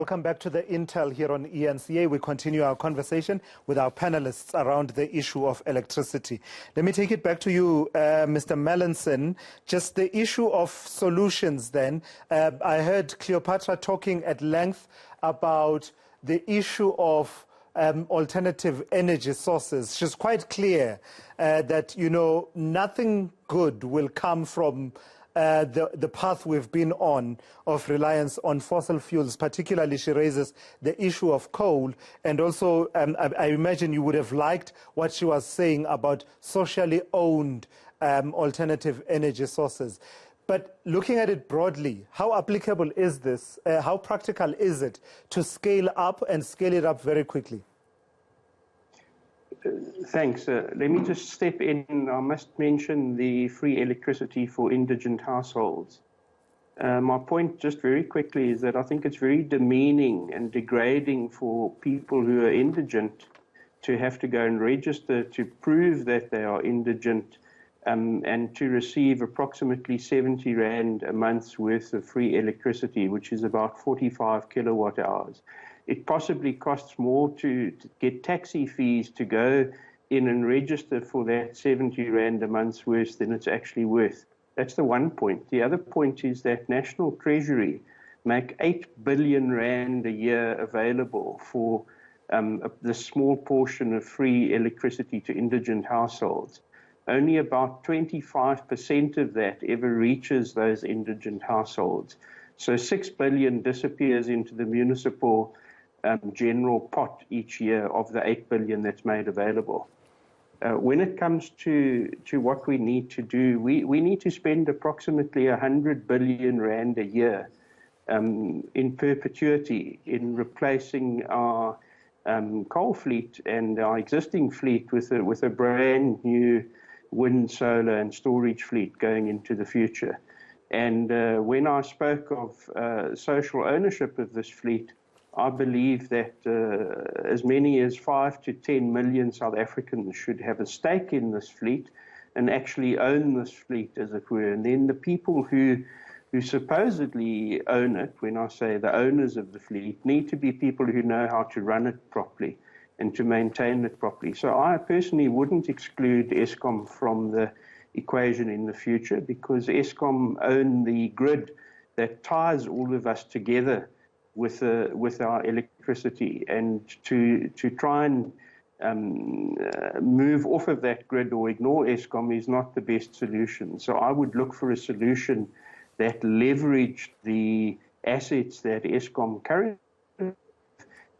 Welcome back to the Intel here on ENCA. We continue our conversation with our panelists around the issue of electricity. Let me take it back to you, Mr. Mallinson. Just the issue of solutions then. I heard Cleopatra talking at length about the issue of alternative energy sources. She's quite clear that, you know, nothing good will come from the path we've been on of reliance on fossil fuels. Particularly, she raises the issue of coal, and also I imagine you would have liked what she was saying about socially owned alternative energy sources. But looking at it broadly, how applicable is this? How practical is it to scale up and scale it up very quickly? Thanks. Let me just step in. I must mention the free electricity for indigent households. My point, just very quickly, is that I think it's very demeaning and degrading for people who are indigent to have to go and register to prove that they are indigent and to receive approximately 70 Rand a month's worth of free electricity, which is about 45 kilowatt hours. It possibly costs more to get taxi fees to go in and register for that 70 Rand a month's worth than it's actually worth. That's the one point. The other point is that National Treasury make 8 billion Rand a year available for the small portion of free electricity to indigent households. Only about 25% of that ever reaches those indigent households. So 6 billion disappears into the municipal general pot each year of the 8 billion that's made available. When it comes to what we need to do, we need to spend approximately 100 billion Rand a year in perpetuity in replacing our coal fleet and our existing fleet with a brand new wind, solar and storage fleet going into the future. And when I spoke of social ownership of this fleet, I believe that as many as 5 to 10 million South Africans should have a stake in this fleet and actually own this fleet, as it were. And then the people who supposedly own it, when I say the owners of the fleet, need to be people who know how to run it properly and to maintain it properly. So I personally wouldn't exclude Eskom from the equation in the future, because Eskom own the grid that ties all of us together with our electricity, and to try and move off of that grid or ignore Eskom is not the best solution. So I would look for a solution that leveraged the assets that Eskom currently have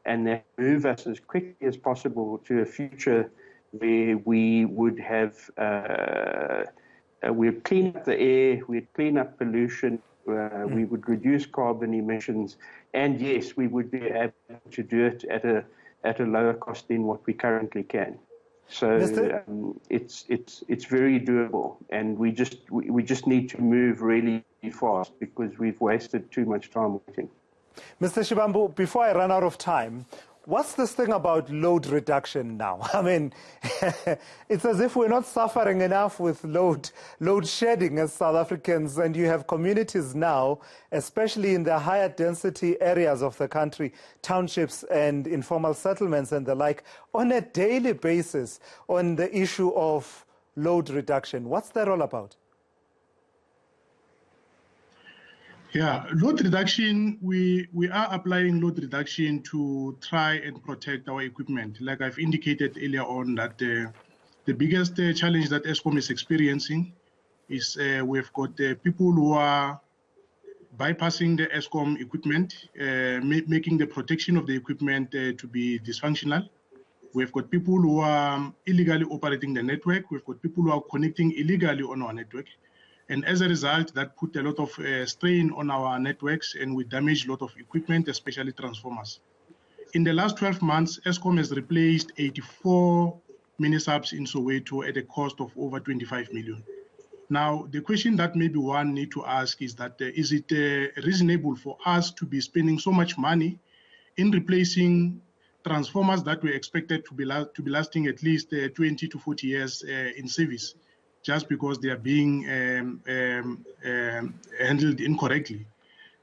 and that move us as quickly as possible to a future where we would have we'd clean up the air, we'd clean up pollution, we would reduce carbon emissions, and yes, we would be able to do it at a lower cost than what we currently can. So it's very doable, and we just need to move really fast because we've wasted too much time waiting. Mr. Xivangu, before I run out of time, what's this thing about load reduction now? I mean, it's as if we're not suffering enough with load shedding as South Africans, and you have communities now, especially in the higher density areas of the country, townships and informal settlements and the like, on a daily basis on the issue of load reduction. What's that all about? Yeah, load reduction, we are applying load reduction to try and protect our equipment. Like I've indicated earlier on, that the biggest challenge that Eskom is experiencing is we've got people who are bypassing the Eskom equipment, making the protection of the equipment to be dysfunctional. We've got people who are illegally operating the network. We've got people who are connecting illegally on our network. And as a result, that put a lot of strain on our networks, and we damage a lot of equipment, especially transformers. In the last 12 months, Eskom has replaced 84 mini-subs in Soweto at a cost of over 25 million. Now, the question that maybe one need to ask is that, is it reasonable for us to be spending so much money in replacing transformers that were expected to be lasting at least 20 to 40 years in service, just because they are being handled incorrectly?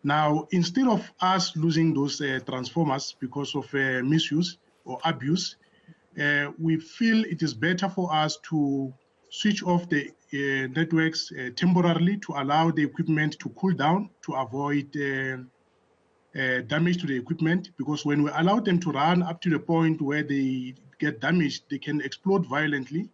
Now, instead of us losing those transformers because of misuse or abuse, we feel it is better for us to switch off the networks temporarily to allow the equipment to cool down to avoid damage to the equipment, because when we allow them to run up to the point where they get damaged, they can explode violently,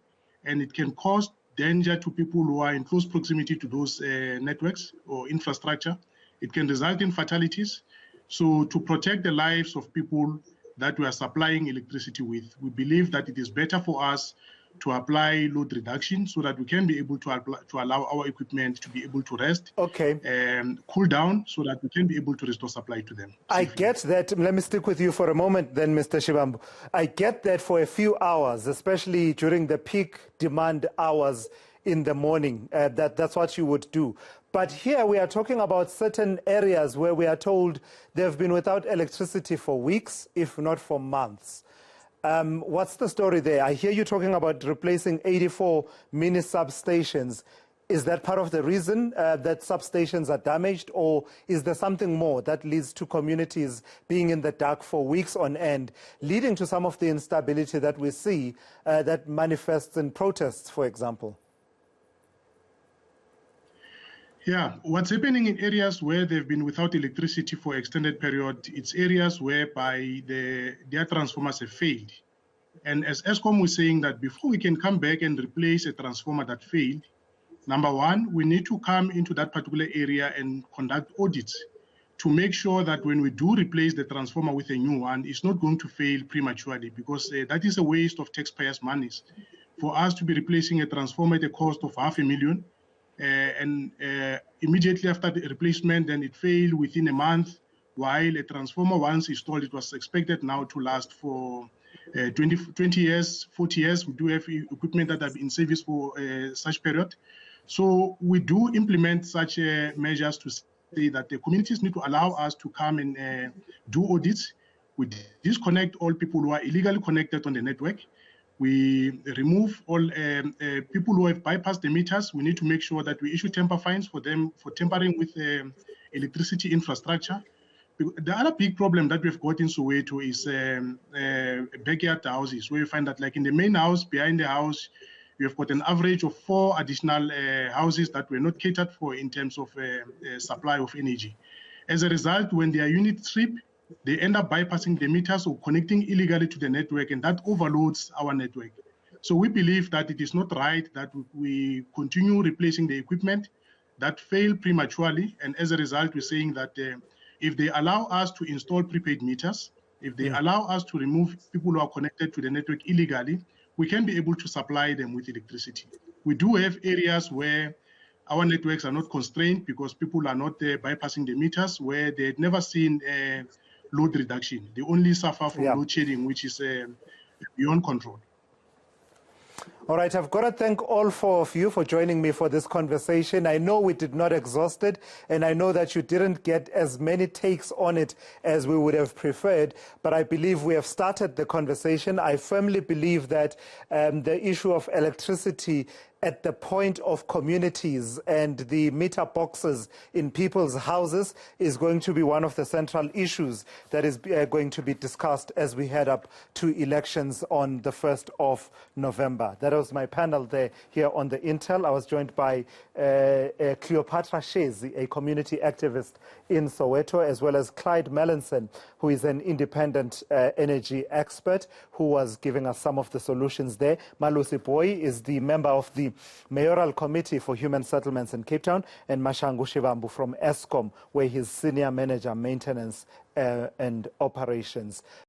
and it can cause danger to people who are in close proximity to those networks or infrastructure. It can result in fatalities. So to protect the lives of people that we are supplying electricity with, we believe that it is better for us to apply load reduction so that we can be able to allow our equipment to be able to rest and cool down so that we can be able to restore supply to them safely. I get that. Let me stick with you for a moment then, Mr. Xivangu. I get that for a few hours, especially during the peak demand hours in the morning, that's what you would do. But here we are talking about certain areas where we are told they've been without electricity for weeks, if not for months. What's the story there? I hear you talking about replacing 84 mini substations. Is that part of the reason that substations are damaged, or is there something more that leads to communities being in the dark for weeks on end, leading to some of the instability that we see that manifests in protests, for example? Yeah, what's happening in areas where they've been without electricity for extended period, it's areas whereby their transformers have failed. And as Eskom was saying that before we can come back and replace a transformer that failed, number one, we need to come into that particular area and conduct audits to make sure that when we do replace the transformer with a new one, it's not going to fail prematurely, because that is a waste of taxpayers' monies. For us to be replacing a transformer at a cost of $500,000, and immediately after the replacement, then it failed within a month, while a transformer once installed, it was expected now to last for 20 years, 40 years. We do have equipment that have been in service for such period. So we do implement such measures to say that the communities need to allow us to come and do audits. We disconnect all people who are illegally connected on the network. We remove all people who have bypassed the meters. We need to make sure that we issue temper fines for them for tampering with electricity infrastructure. The other big problem that we've got in Soweto is backyard houses, where you find that, like in the main house, behind the house, you have got an average of 4 additional houses that were not catered for in terms of supply of energy. As a result, when their units trip, they end up bypassing the meters or connecting illegally to the network, and that overloads our network. So we believe that it is not right that we continue replacing the equipment that fail prematurely. And as a result, we're saying that if they allow us to install prepaid meters, if they allow us to remove people who are connected to the network illegally, we can be able to supply them with electricity. We do have areas where our networks are not constrained because people are not bypassing the meters, where they had never seen load reduction. They only suffer from load shedding, which is beyond control. All right, I've got to thank all 4 of you for joining me for this conversation. I know we did not exhaust it, and I know that you didn't get as many takes on it as we would have preferred, but I believe we have started the conversation. I firmly believe that the issue of electricity at the point of communities and the meter boxes in people's houses is going to be one of the central issues that is going to be discussed as we head up to elections on the 1st of November. That was my panel there here on the Intel. I was joined by Patricia Shezi, a community activist in Soweto, as well as Clyde Mallinson, who is an independent energy expert who was giving us some of the solutions there. Malusi Booi is the member of the Mayoral Committee for Human Settlements in Cape Town, and Mashangu Xivangu from Eskom, where he's Senior Manager, Maintenance and Operations.